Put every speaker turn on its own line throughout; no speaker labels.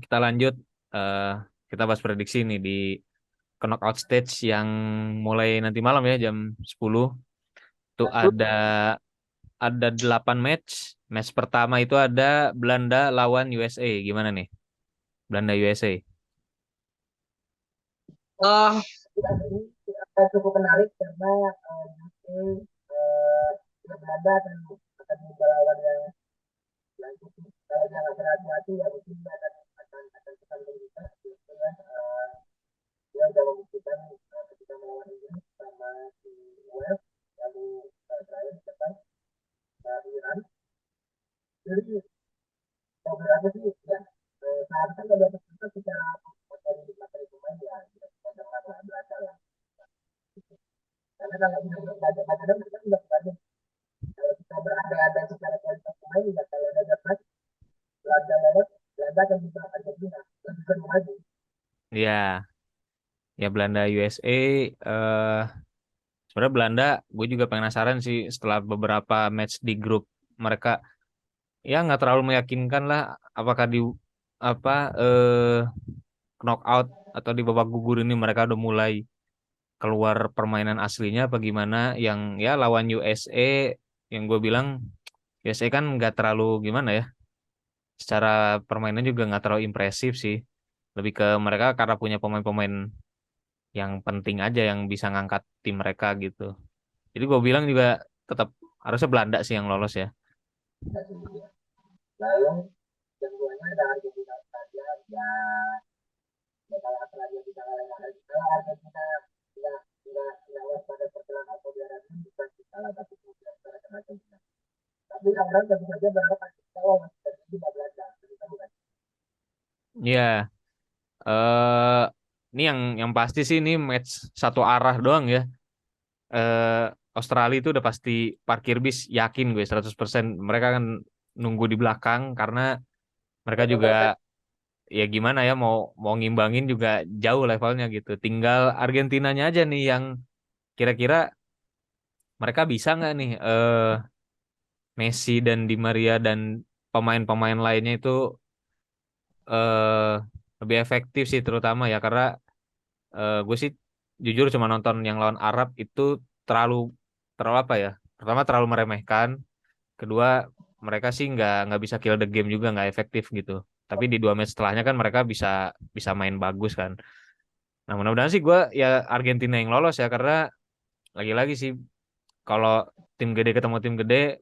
kita lanjut. eh kita bahas prediksi nih di knockout stage yang mulai nanti malam ya jam 10. Tuh ada 8 match. Match pertama itu ada Belanda lawan USA. Gimana nih? Belanda USA.
Ah, ini cukup menarik karena nanti Belanda akan membawa lawan yang cukup kalau dia nggak berhati-hati ya mungkin dia akan kita juga gitu ya. Dia sudah membuktikan ketika melawan Inggris sama di Wales lalu terakhir Jepang di Iran. Jadi beberapa sih ya seharusnya kalau kita secara materi pemain ya kita bisa belajar lah. Karena kalau kita belajar mereka juga belajar. Kalau kita berada secara kualitas pemain juga kalau ada dapat belajar lolos Belanda akan bisa Argentina lebih seru lagi.
Ya, ya Belanda USA. Sebenarnya Belanda, gue juga penasaran sih setelah beberapa match di grup mereka. Ya nggak terlalu meyakinkan lah. Apakah di apa knockout atau di babak gugur ini mereka udah mulai keluar permainan aslinya apa gimana? Yang ya lawan USA, yang gue bilang USA kan nggak terlalu gimana ya. Secara permainan juga nggak terlalu impresif sih. Lebih ke mereka karena punya pemain-pemain yang penting aja yang bisa ngangkat tim mereka gitu. Jadi gue bilang juga tetap harusnya Belanda sih yang lolos ya.
Lalu keduanya ada Argentina saja ya kalau lagi kita kalau Argentina tidak waspada perjalanan atau biaranya bisa kita lah tapi kemudian Argentina. Tapi orang tentu saja berharap kalau masih terjadi 15 kita bukan.
Ya, ini yang pasti sih ini match satu arah doang ya. eh Australia itu udah pasti parkir bis, yakin gue 100%. Mereka kan nunggu di belakang karena mereka juga ya gimana ya mau mau ngimbangin juga jauh levelnya gitu. Tinggal Argentinanya aja nih yang kira-kira mereka bisa nggak nih Messi dan Di Maria dan pemain-pemain lainnya itu eh lebih efektif sih terutama ya karena gue sih jujur cuma nonton yang lawan Arab itu terlalu terlalu apa ya? Pertama terlalu meremehkan. Kedua, mereka sih nggak bisa kill the game juga nggak efektif gitu. Tapi di 2 match setelahnya kan mereka bisa bisa main bagus kan. Nah mudah-mudahan sih gue ya Argentina yang lolos ya karena lagi-lagi sih kalau tim gede ketemu tim gede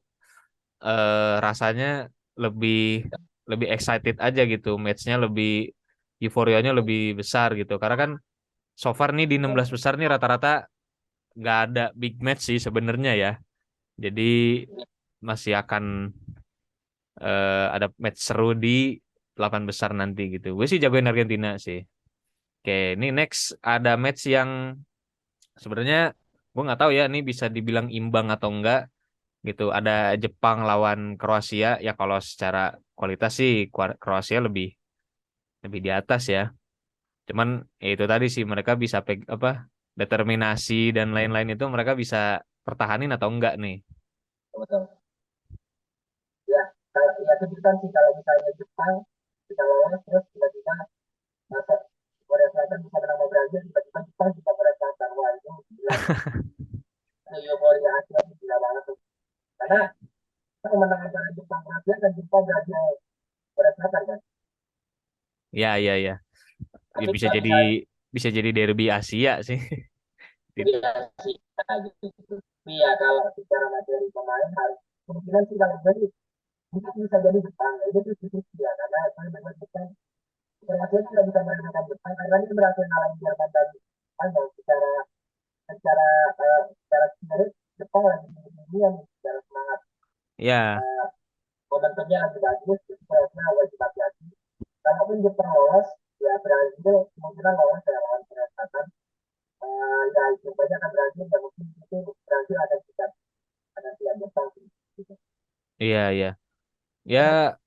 rasanya lebih lebih excited aja gitu. Matchnya lebih euforianya lebih besar gitu. Karena kan so far nih di 16 besar nih rata-rata nggak ada big match sih sebenarnya ya. Jadi masih akan ada match seru di 8 besar nanti gitu. Gue sih jagoin Argentina sih. Oke, ini next ada match yang sebenarnya gue nggak tahu ya ini bisa dibilang imbang atau enggak gitu. Ada Jepang lawan Kroasia. Ya kalau secara kualitas sih Kroasia lebih lebih di atas ya. Cuman ya itu tadi sih mereka bisa apa determinasi dan lain-lain itu mereka bisa pertahanin atau enggak nih.
Betul. Ya, kalau ya kejutan sih kalau misalnya Jepang kita lolos terus tiba-tiba masa Korea Selatan bisa menang sama Brazil tiba-tiba Jepang bisa Korea Selatan wah itu gila sih. Itu Korea Asia itu gila banget tuh. Karena kemenangan antara Jepang Brazil dan Jepang Brazil Korea Selatan kan.
Ya, ya, ya. Ya
Tapi
bisa
kalau
jadi
misalnya
bisa jadi derby Asia sih.
iya sih nah, gitu. Iya kalau secara materi pemain harus kemungkinan sih kalau jadi mungkin bisa jadi Jepang itu tuh sedikit ya karena saya memang Jepang Kroasia tidak bisa meremehkan Jepang karena dia berhasil ngalahin Jerman dan Spanyol secara secara secara spirit Jepang lagi ini yang secara semangat
Ya,
momentumnya lagi bagus Kroasia wajib hati-hati kalaupun Jepang lolos ya Brazil kemungkinan lolos ya lawan Korea Selatan ya itu banyak kan Brazil dan mungkin itu Brazil ada siap Jepang gitu.
iya, iya. Ya,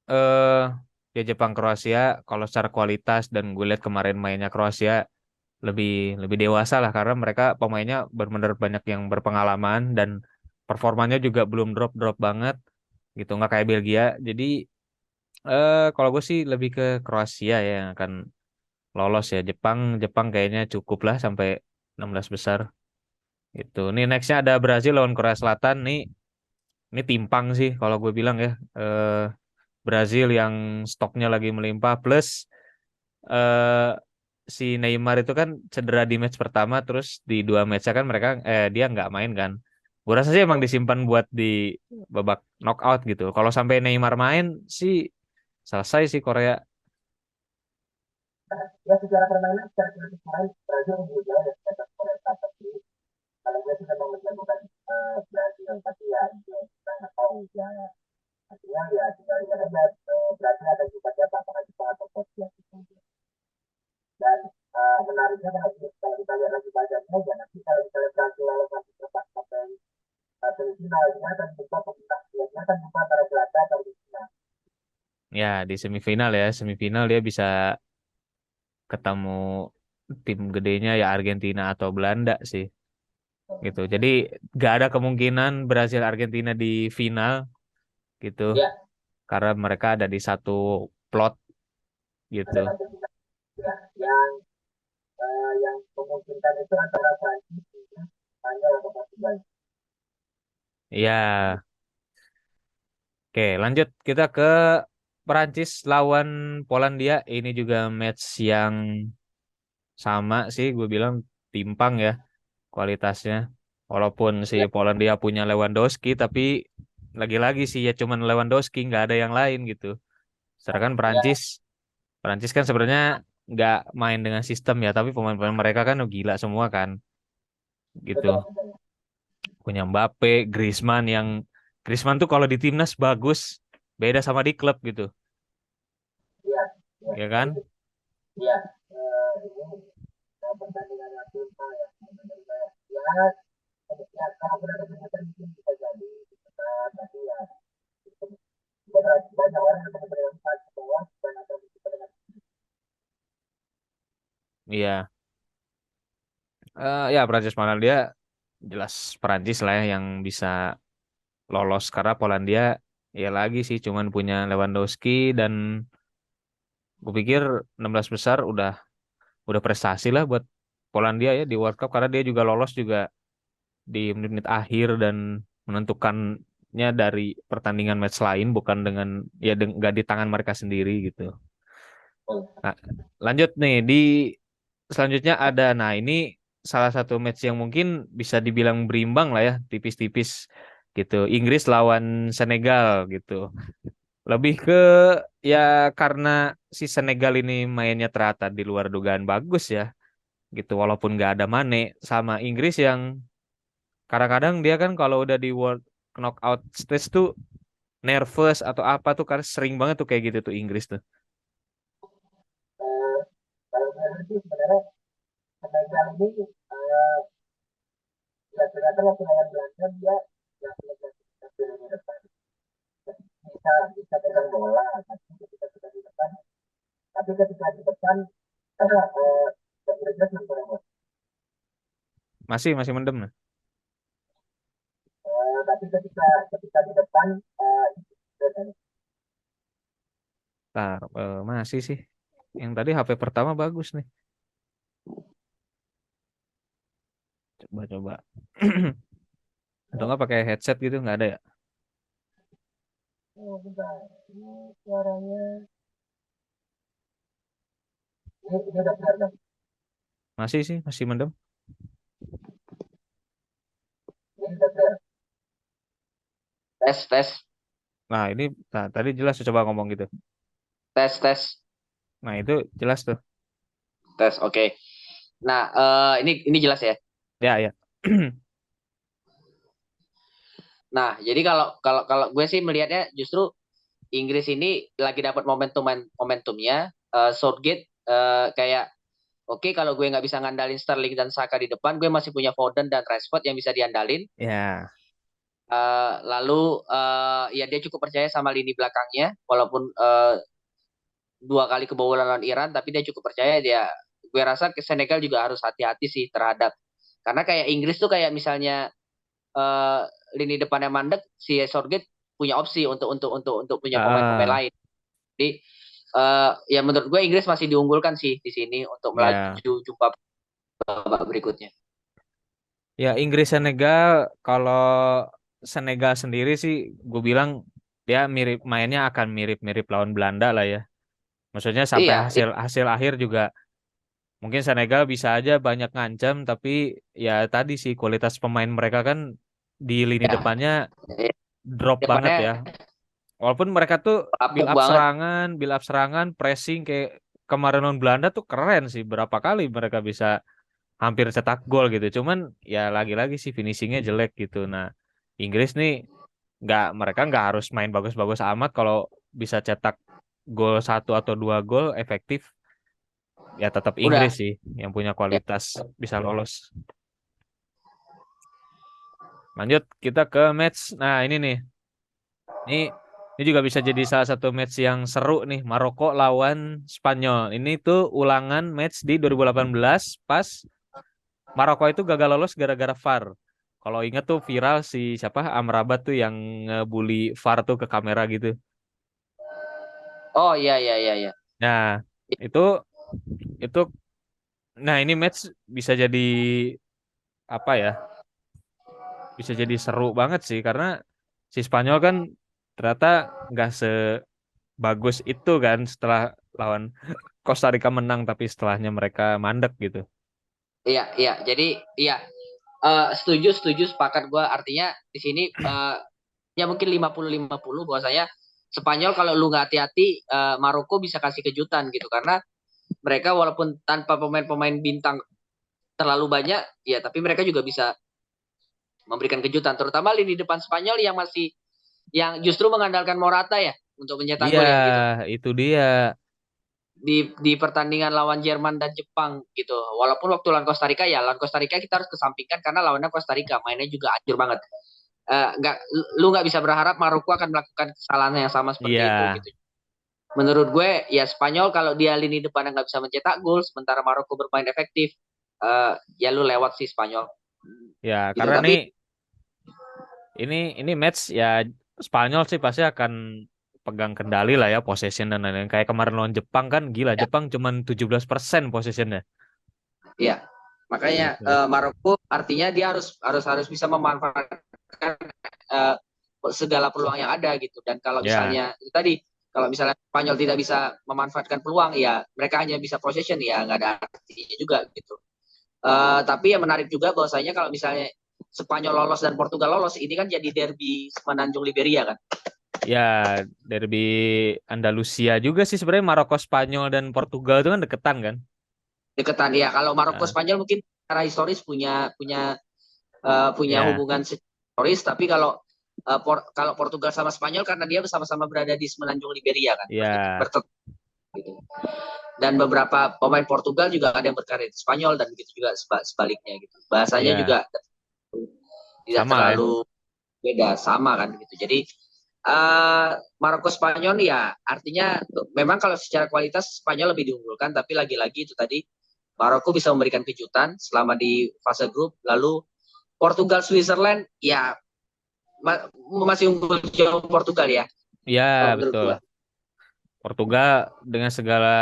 eh ya Jepang Kroasia kalau secara kualitas dan gue lihat kemarin mainnya Kroasia lebih lebih dewasa lah karena mereka pemainnya benar-benar banyak yang berpengalaman dan performanya juga belum drop-drop banget gitu nggak kayak Belgia. Jadi Kalau gue sih lebih ke Kroasia ya yang akan lolos ya. Jepang, Jepang kayaknya cukup lah sampai 16 besar. Gitu. Nih nextnya ada Brazil lawan Korea Selatan nih. Ini timpang sih kalau gue bilang ya. Brazil yang stoknya lagi melimpah plus eh, si Neymar itu kan cedera di match pertama terus di dua matchnya kan mereka dia nggak main kan. Gue rasa sih emang disimpan buat di babak knockout gitu. Kalau sampai Neymar main sih selesai sih Korea.
Ya secara permainan, secara kreatif main, Brazil unggul jauh ya di atas Korea Selatan. Jadi kalau gue sudah mengucapkan Brazil, tapi ya sangat tahu ya. Artinya ya kita lihat ada Brazil ada juga siapa apakah kita atau coach ya. Dan menariknya kalau kita lihat lagi banyaknya jangan kita lihat Brazil lalu masih cepat sampai semifinal ini akan buka peminatnya akan buka antara Belanda atau Argentina.
Ya di semifinal ya, semifinal dia bisa ketemu tim gedenya ya Argentina atau Belanda sih gitu. Jadi gak ada kemungkinan Brazil Argentina di final gitu
Ya,
karena mereka ada di satu plot gitu.
ada Argentina ya, yang memungkinkan itu antara Prancis, Spanyol atau Portugal.
Ya, oke lanjut kita ke Perancis lawan Polandia. Ini juga match yang sama sih gue bilang timpang ya kualitasnya. Walaupun si
Ya,
Polandia punya Lewandowski tapi lagi-lagi sih ya cuman Lewandowski nggak ada yang lain gitu. Sedangkan
ya,
Perancis kan sebenarnya nggak main dengan sistem ya, tapi pemain-pemain mereka kan gila semua kan, gitu.
betul, betul.
Punya Mbappe, Griezmann tuh kalau di timnas bagus, beda sama di klub gitu,
Ya, ya,
ya kan?
ya. Ini pertandingan yang FIFA yang sebenarnya ya, ya kalau benar benar mungkin bisa jadi kita tapi ya banyak orang yang benar-benar ke bawah dan atau kita dengan
Iya, ya Perancis Polandia jelas Perancis lah ya yang bisa lolos karena Polandia ya lagi sih cuman punya Lewandowski dan gue pikir 16 besar udah prestasi lah buat Polandia ya di World Cup karena dia juga lolos juga di menit-menit akhir dan menentukannya dari pertandingan match lain bukan dengan ya nggak di tangan mereka sendiri gitu. Nah, lanjut nih di selanjutnya ada nah ini salah satu match yang mungkin bisa dibilang berimbang lah ya tipis-tipis gitu. Inggris lawan Senegal gitu. Lebih ke ya karena si Senegal ini mainnya ternyata di luar dugaan bagus ya gitu walaupun nggak ada Mane sama Inggris yang kadang-kadang dia kan kalau udah di World Knockout stage tuh nervous atau apa tuh karena sering banget tuh kayak gitu tuh Inggris tuh.
kalau saya sih sebenarnya Senegal ini ya ternyata waktu lawan Belanda dia yang di depan bisa pegang bola tapi ketika kita di depan tapi ketika di depan Inggris yang berani.
Masih mendem nah.
Tapi ketika ketika di depan
Ntar, masih sih. Yang tadi HP pertama bagus nih. Coba-coba. Atau nggak pakai headset gitu nggak ada ya?
oh bentar ini suaranya ini udah benar dong
Masih sih, masih mendem.
ini udah benar tes tes
Nah ini nah, tadi jelas tuh, coba ngomong gitu.
tes tes
Nah itu jelas tuh.
tes oke. Nah, ini jelas ya.
Ya ya.
Nah, jadi kalau kalau kalau gue sih melihatnya justru Inggris ini lagi dapat momentumnya. Southgate kayak oke, kalau gue nggak bisa ngandalin Sterling dan Saka di depan, gue masih punya Foden dan Rashford yang bisa diandalin.
Ya.
Lalu ya dia cukup percaya sama lini belakangnya, walaupun dua kali kebobolan lawan Iran, tapi dia cukup percaya dia. Gue rasa ke Senegal juga harus hati-hati sih terhadap karena kayak Inggris tuh kayak misalnya eh, lini depannya mandek, si Southgate punya opsi untuk punya pemain-pemain
Ah,
lain.
Jadi ya menurut gue Inggris masih diunggulkan sih di sini untuk
Ya,
melaju jumpa babak berikutnya.
ya Inggris Senegal kalau Senegal sendiri sih gue bilang dia mirip mainnya akan mirip-mirip lawan Belanda lah ya. Maksudnya sampai
Iya,
hasil hasil akhir juga mungkin Senegal bisa aja banyak ngancam tapi ya tadi sih kualitas pemain mereka kan di lini
iya.
depannya drop banget
Depannya
ya. Walaupun mereka tuh
lapuk banget.
build up serangan, pressing kayak kemarin lawan Belanda tuh keren sih. Berapa kali mereka bisa hampir cetak gol gitu. Cuman ya lagi-lagi sih finishingnya jelek gitu. Nah, Inggris nih mereka nggak harus main bagus-bagus amat kalau bisa cetak gol satu atau dua gol efektif ya tetap Inggris
Udah.
sih yang punya
Ya.
kualitas bisa lolos. Lanjut kita ke match. Nah, ini nih. Ini juga bisa jadi salah satu match yang seru nih, Maroko lawan Spanyol. Ini tuh ulangan match di 2018 pas Maroko itu gagal lolos gara-gara VAR. Kalau ingat tuh viral si siapa Amrabat tuh yang ngebully VAR tuh ke kamera gitu.
Oh iya iya iya iya.
Nah, itu itu nah ini match bisa jadi apa ya? Bisa jadi seru banget sih karena si Spanyol kan ternyata nggak sebagus itu kan setelah lawan Costa Rica menang tapi setelahnya mereka mandek gitu.
Iya iya. Jadi iya, setuju setuju sepakat gue. Artinya di sini ya mungkin 50-50 bahwa saya Spanyol kalau lu nggak hati-hati, Maroko bisa kasih kejutan gitu karena mereka walaupun tanpa pemain-pemain bintang terlalu banyak ya tapi mereka juga bisa memberikan kejutan terutama lini depan Spanyol yang masih yang justru mengandalkan Morata ya untuk mencetak
Iya,
gol ya gitu
itu dia.
di pertandingan lawan Jerman dan Jepang gitu. Walaupun waktu lawan Costa Rica ya lawan Costa Rica kita harus kesampingkan karena lawannya Costa Rica mainnya juga hancur banget. Nggak lu nggak bisa berharap Maroko akan melakukan kesalahan yang sama seperti itu
Iya,
gitu. Menurut gue ya Spanyol kalau dia lini depan nggak bisa mencetak gol sementara Maroko bermain efektif, ya lu lewat sih Spanyol
ya
gitu.
karena
Tapi
nih ini match ya Spanyol sih pasti akan pegang kendali lah ya possession dan lain-lain. Kayak kemarin lawan Jepang kan gila
ya,
Jepang cuman 17% possessionnya
ya. Makanya
gitu.
Maroko artinya dia harus bisa memanfaatkan uh, segala peluang yang ada gitu. Dan kalau
Ya,
misalnya itu tadi kalau misalnya Spanyol tidak bisa memanfaatkan peluang ya mereka hanya bisa possession ya nggak ada artinya juga gitu. Tapi yang menarik juga bahwasanya kalau misalnya Spanyol lolos dan Portugal lolos ini kan jadi derby Semenanjung Liberia kan.
ya derby Andalusia juga sih sebenarnya Maroko Spanyol dan Portugal itu kan deketan kan.
Deketan ya kalau Maroko
Nah,
Spanyol mungkin secara historis punya punya punya
ya,
hubungan historis tapi kalau Portugal sama Spanyol karena dia bersama-sama berada di Semenanjung Liberia kan
ya,
gitu. Dan beberapa pemain Portugal juga ada yang berkarir di Spanyol dan begitu juga sebaliknya gitu. Bahasanya
ya,
juga tidak
sama lah ya.
terlalu beda sama kan gitu. Jadi Maroko Spanyol ya artinya memang kalau secara kualitas Spanyol lebih diunggulkan tapi lagi-lagi itu tadi Maroko bisa memberikan kejutan selama di fase grup lalu Portugal Switzerland ya masih unggul jauh Portugal ya
Ya,
kalau menurut
betul.
gua.
Portugal dengan segala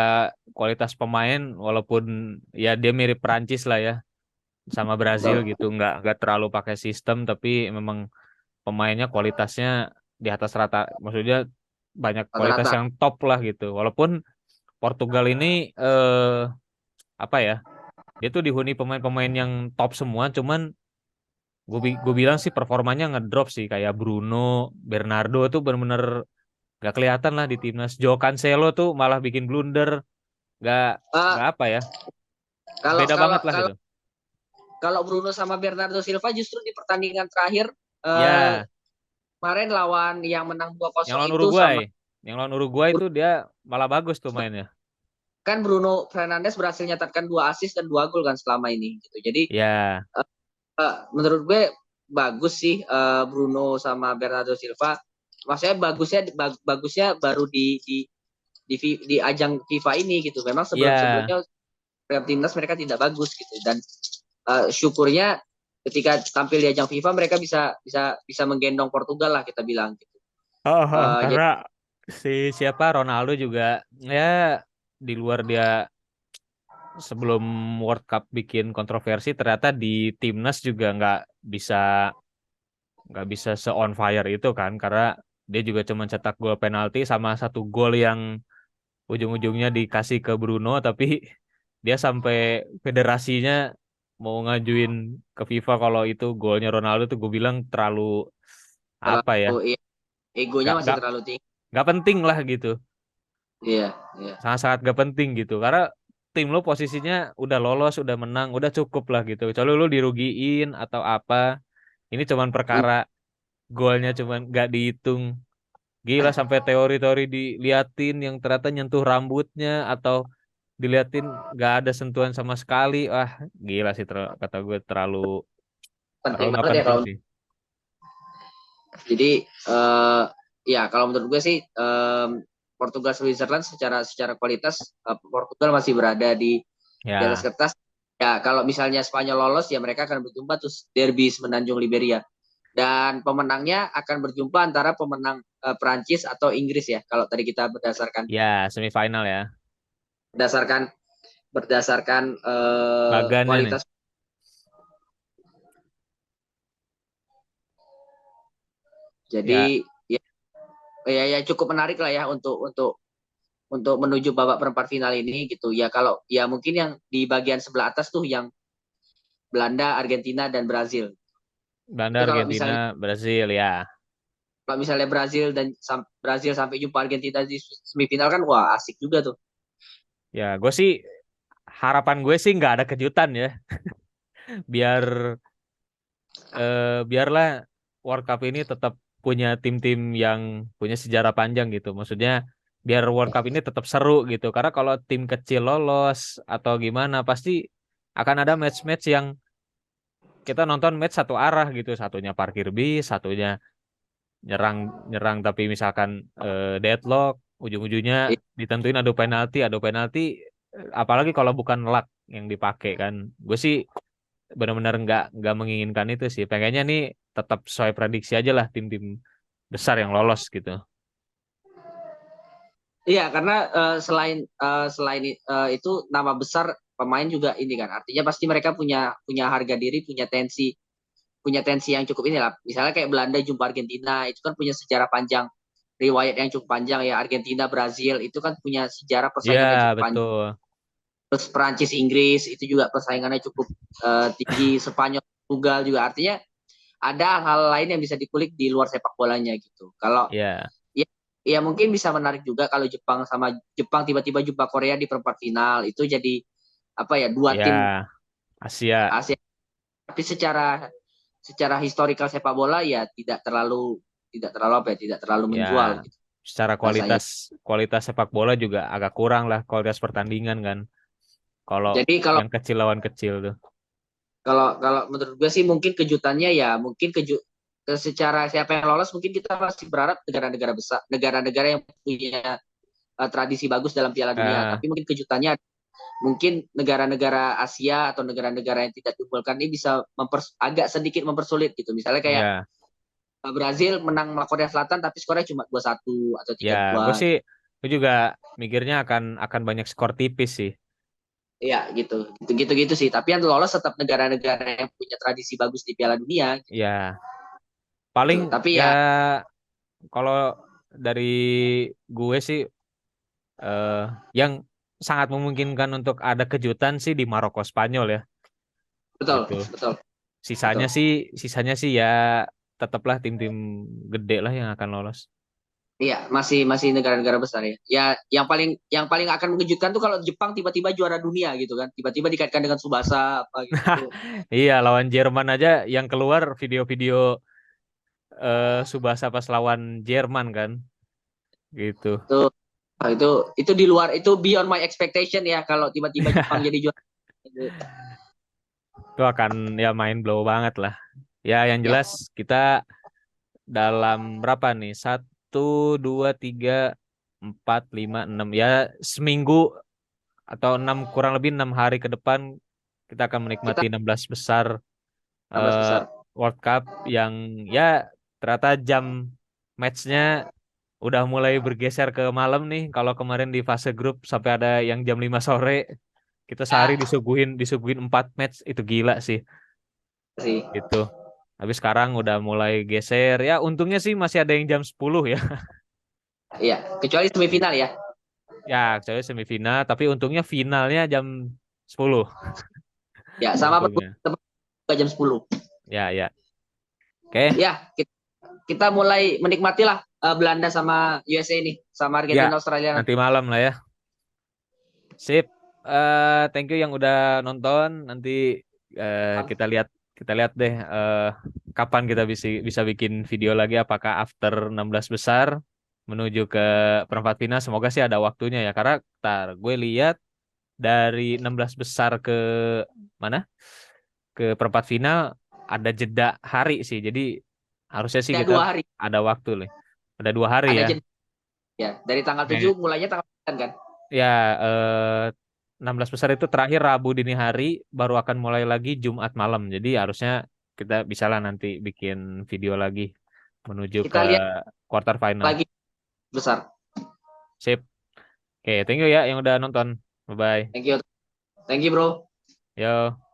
kualitas pemain, walaupun ya dia mirip Prancis lah ya, sama Brazil
Betul.
gitu, nggak terlalu pakai sistem, tapi memang pemainnya kualitasnya di atas rata, maksudnya banyak kualitas
Rata-rata.
yang top lah gitu. Walaupun Portugal ini apa ya, dia tuh dihuni pemain-pemain yang top semua, cuman gue bilang sih performanya ngedrop sih, kayak Bruno, Bernardo tuh bener-bener gak kelihatan lah di timnas. Joe Cancelo tuh malah bikin blunder. Nggak
Uh,
nggak apa ya,
kalau
beda
kalau
banget lah
kalau
gitu.
kalau Bruno sama Bernardo Silva justru di pertandingan terakhir uh,
Ya,
kemarin lawan yang menang
yang
2-0
lawan
itu
Uruguay,
sama
yang lawan Uruguay itu dia malah bagus tuh mainnya.
kan Bruno Fernandes berhasil nyatakan 2 assist dan 2 gol kan selama ini gitu. Jadi
Ya,
menurut gue bagus sih Bruno sama Bernardo Silva. Maksudnya bagusnya baru di ajang FIFA ini gitu. Memang
iya.
sebelum-sebelumnya timnas mereka tidak bagus gitu dan syukurnya ketika tampil di ajang FIFA mereka bisa bisa bisa menggendong Portugal lah kita bilang gitu.
Oh,
Jadi
karena siapa Ronaldo juga ya, di luar dia sebelum World Cup bikin kontroversi, ternyata di timnas juga bisa nggak bisa se on fire itu kan, karena dia juga cuma cetak gol penalti sama satu gol yang ujung-ujungnya dikasih ke Bruno, tapi dia sampai federasinya mau ngajuin ke FIFA kalau itu golnya Ronaldo tuh, gue bilang terlalu apa ya,
Terlalu iya, egonya
nggak
masih
nggak
terlalu tinggi.
nggak penting lah gitu,
Iya, iya.
sangat-sangat gak penting gitu, karena tim lo posisinya udah lolos, udah menang, udah cukup lah gitu. Kecuali lo dirugiin atau apa, ini cuman perkara golnya cuman gak dihitung. Gila, sampai teori-teori diliatin yang ternyata nyentuh rambutnya atau diliatin gak ada sentuhan sama sekali. Wah, gila sih, kata gue terlalu terlalu
Penting
nggak
banget ya
penting
kalau
sih.
jadi ya kalau menurut gue sih Portugal Switzerland secara secara kualitas Portugal masih berada di atas
Ya,
kertas. Ya kalau misalnya Spanyol lolos ya mereka akan berjumpa terus derby semenanjung Liberia. Dan pemenangnya akan berjumpa antara pemenang Prancis atau Inggris ya. Kalau tadi kita berdasarkan
ya semifinal ya.
berdasarkan berdasarkan
Laganya nih.
kualitas.
Ya,
Jadi ya, ya cukup menarik lah ya untuk menuju babak perempat final ini gitu. Ya kalau ya mungkin yang di bagian sebelah atas tuh yang Belanda, Argentina dan Brazil.
Belanda,
Itu
Argentina, Brazil ya.
kalau misalnya Brazil dan Brazil sampai jumpa Argentina di semifinal kan wah asik juga tuh.
Ya, gue sih harapan gue sih nggak ada kejutan ya. Biar biarlah World Cup ini tetap punya tim-tim yang punya sejarah panjang gitu. Maksudnya biar World Cup ini tetap seru gitu. Karena kalau tim kecil lolos atau gimana, pasti akan ada match-match yang kita nonton match satu arah gitu. Satunya parkir bis, satunya nyerang nyerang tapi misalkan deadlock, ujung-ujungnya ditentuin adu penalti, apalagi kalau bukan luck yang dipakai kan. Gue sih benar-benar nggak menginginkan itu sih. Pengennya nih tetap sesuai prediksi aja lah, tim-tim besar yang lolos gitu.
Iya karena selain itu nama besar pemain juga ini kan artinya pasti mereka punya punya harga diri, punya tensi yang cukup inilah. Misalnya kayak Belanda jumpa Argentina itu kan punya sejarah panjang, riwayat yang cukup panjang ya. Argentina Brazil itu kan punya sejarah
Iya,
persaingan yang cukup panjang.
betul.
Terus Perancis Inggris itu juga persaingannya cukup tinggi. Spanyol Portugal juga artinya ada hal lain yang bisa dikulik di luar sepak bolanya gitu. Kalau
Iya,
ya, ya mungkin bisa menarik juga kalau Jepang tiba-tiba jumpa Korea di perempat final itu jadi apa ya dua
iya,
tim
Asia.
Asia tapi secara secara historikal sepak bola ya tidak terlalu apa ya tidak terlalu
Ya,
menjual gitu
secara
rasanya.
kualitas sepak bola juga agak kurang lah, kualitas pertandingan kan. Kalau
Jadi kalau
yang kecil lawan kecil tuh.
kalau kalau menurut gue sih mungkin kejutannya ya mungkin secara siapa yang lolos mungkin kita masih berharap negara-negara besar, negara-negara yang punya tradisi bagus dalam Piala Dunia.
Nah,
Tapi mungkin kejutannya mungkin negara-negara Asia atau negara-negara yang tidak diunggulkan ini bisa agak sedikit mempersulit gitu. Misalnya kayak
ya,
Brazil menang sama Korea Selatan tapi skornya cuma 2-1 atau
ya,
tiga
gue
dua.
sih, gue juga mikirnya akan banyak skor tipis sih.
Iya gitu. Gitu sih. Tapi yang lolos tetap negara-negara yang punya tradisi bagus di Piala Dunia
Ya,
gitu.
paling
Tapi
ya
ya
kalau dari gue sih, eh, yang sangat memungkinkan untuk ada kejutan sih di Maroko Spanyol ya,
betul,
gitu.
betul,
Sisanya
betul.
sih, sisanya sih ya tetaplah tim-tim gede lah yang akan lolos.
Iya, masih masih negara-negara besar ya. Ya, yang paling akan mengejutkan tuh kalau Jepang tiba-tiba juara dunia gitu kan. Tiba-tiba dikaitkan dengan Tsubasa apa gitu.
Iya, lawan Jerman aja yang keluar video-video Subasa pas lawan Jerman kan, gitu.
Itu itu di luar itu beyond my expectation ya kalau tiba-tiba Jepang jadi juara.
Itu akan ya main blow banget lah. Ya, yang
Ya,
jelas kita dalam berapa nih? Satu, dua, tiga, empat, lima, enam. Ya, seminggu atau enam, kurang lebih 6 hari ke depan kita akan
kita
menikmati 16 besar
16
eh,
besar.
World Cup yang ya ternyata jam matchnya udah mulai bergeser ke malam nih. Kalau kemarin di fase grup sampai ada yang jam 5 sore, kita sehari
Ya,
disuguhin 4 match, itu gila sih.
sih.
Itu. Habis sekarang udah mulai geser. Ya untungnya sih masih ada yang jam 10 ya.
Iya, kecuali semifinal ya.
Ya, saya semifinal, tapi untungnya finalnya jam 10.
Ya, sama
Untungnya.
jam 10.
Ya, ya. Oke.
Ya, kita mulai menikmati lah Belanda sama USA ini, sama
Ya,
Argentina Australia nanti.
nanti malam lah ya. Sip. Thank you yang udah nonton. Nanti kita lihat deh kapan kita bisa bisa bikin video lagi, apakah after 16 besar menuju ke perempat final. Semoga sih ada waktunya ya, karena gue lihat dari 16 besar ke mana? Ke perempat final ada jeda hari sih. Jadi harusnya sih
Ada
kita
2 hari,
ada waktu nih. Ada 2 hari
ada
ya.
jeda ya. Dari tanggal 7
Oke.
mulainya tanggal 9 kan.
Ya, 16 besar itu terakhir Rabu dini hari, baru akan mulai lagi Jumat malam. Jadi harusnya kita bisa lah nanti bikin video lagi menuju ke
Kita lihat
quarter final.
lagi besar.
Sip. Oke, thank you ya yang udah nonton. Bye-bye.
Thank you. Thank you, Bro.
Yo.